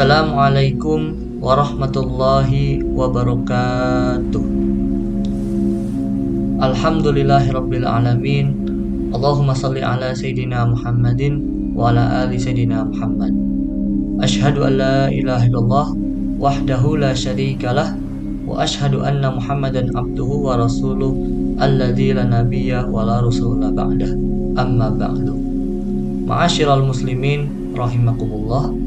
Assalamualaikum warahmatullahi wabarakatuh. Alhamdulillahirabbil alamin. Allahumma shalli ala sayidina Muhammadin wa ala ali sayidina Muhammad. Asyhadu an la ilaha illallah wahdahu la syarikalah wa asyhadu anna Muhammadan abduhu wa rasuluh alladzi la nabiyya wa la rasula ba'dah. Amma ba'du. Ma'asyiral muslimin rahimakumullah.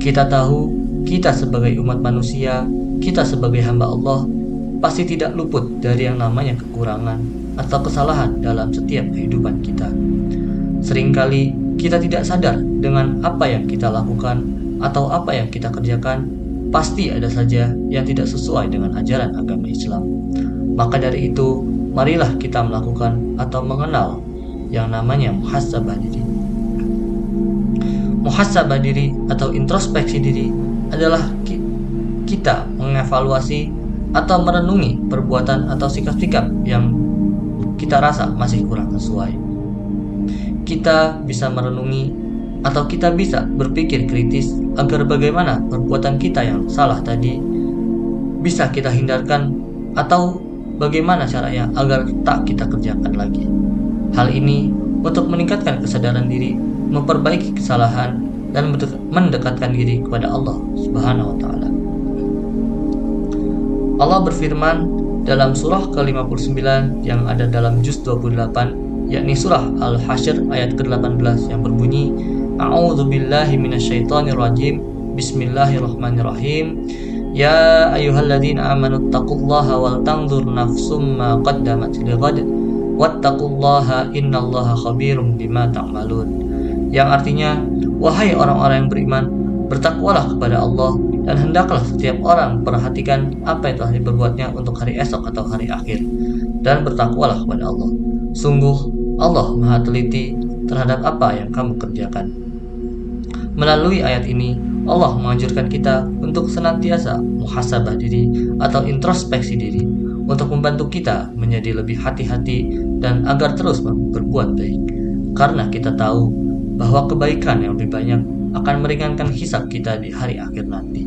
Kita tahu, kita sebagai umat manusia, kita sebagai hamba Allah pasti tidak luput dari yang namanya kekurangan atau kesalahan dalam setiap kehidupan kita. Seringkali kita tidak sadar dengan apa yang kita lakukan atau apa yang kita kerjakan, pasti ada saja yang tidak sesuai dengan ajaran agama Islam. Maka dari itu, marilah kita melakukan atau mengenal yang namanya muhasabah diri. Muhasabah diri atau introspeksi diri adalah kita mengevaluasi atau merenungi perbuatan atau sikap-sikap yang kita rasa masih kurang sesuai. Kita bisa merenungi atau kita bisa berpikir kritis agar bagaimana perbuatan kita yang salah tadi bisa kita hindarkan atau bagaimana caranya agar tak kita kerjakan lagi. Hal ini untuk meningkatkan kesadaran diri, memperbaiki kesalahan, dan mendekatkan diri kepada Allah Subhanahu wa Ta'ala. Allah berfirman dalam surah ke-59 yang ada dalam juz 28, yakni surah Al-Hasyr ayat ke-18 yang berbunyi, A'udzubillahi minasyaitonirrajim, Bismillahirrahmanirrahim. Ya ayyuhalladzina amanu taqullaha wal tanzur nafsum ma qaddamat lighad wattaqullaha innallaha khabirum bima ta'malun. Yang artinya, wahai orang-orang yang beriman, bertakwalah kepada Allah dan hendaklah setiap orang perhatikan apa yang telah diperbuatnya untuk hari esok atau hari akhir, dan bertakwalah kepada Allah. Sungguh Allah Maha teliti terhadap apa yang kamu kerjakan. Melalui ayat ini, Allah menganjurkan kita untuk senantiasa muhasabah diri atau introspeksi diri untuk membantu kita menjadi lebih hati-hati dan agar terus berbuat baik. Karena kita tahu bahwa kebaikan yang lebih banyak akan meringankan hisab kita di hari akhir nanti.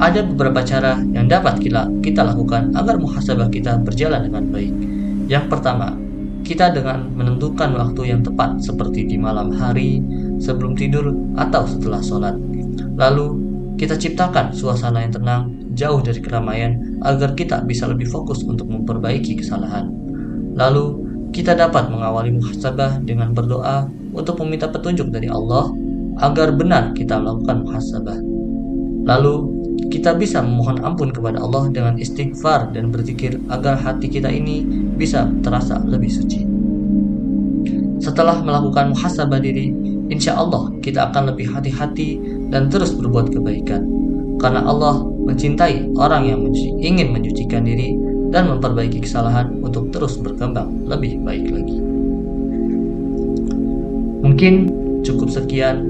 Ada beberapa cara yang dapat kita lakukan agar muhasabah kita berjalan dengan baik. Yang pertama, kita dengan menentukan waktu yang tepat seperti di malam hari, sebelum tidur, atau setelah sholat. Lalu, kita ciptakan suasana yang tenang, jauh dari keramaian, agar kita bisa lebih fokus untuk memperbaiki kesalahan. Lalu, kita dapat mengawali muhasabah dengan berdoa untuk meminta petunjuk dari Allah agar benar kita melakukan muhasabah. Lalu, kita bisa memohon ampun kepada Allah dengan istighfar dan berzikir agar hati kita ini bisa terasa lebih suci. Setelah melakukan muhasabah diri, insya Allah kita akan lebih hati-hati dan terus berbuat kebaikan. Karena Allah mencintai orang yang ingin menyucikan diri dan memperbaiki kesalahan untuk terus berkembang lebih baik lagi. Mungkin cukup sekian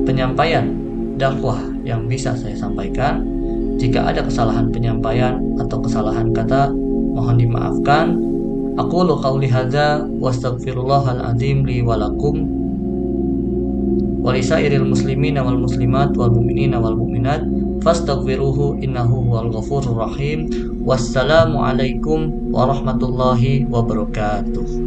penyampaian dakwah yang bisa saya sampaikan. Jika ada kesalahan penyampaian atau kesalahan kata, mohon dimaafkan. Aqulu qauli hadza wastaghfirullahal azim li wa lakum wa lisairil muslimina wal muslimat wal mu'minina wal mu'minat fastaghfiruhu innahu huwal ghafurur rahim. Wassalamu alaikum warahmatullahi wabarakatuh.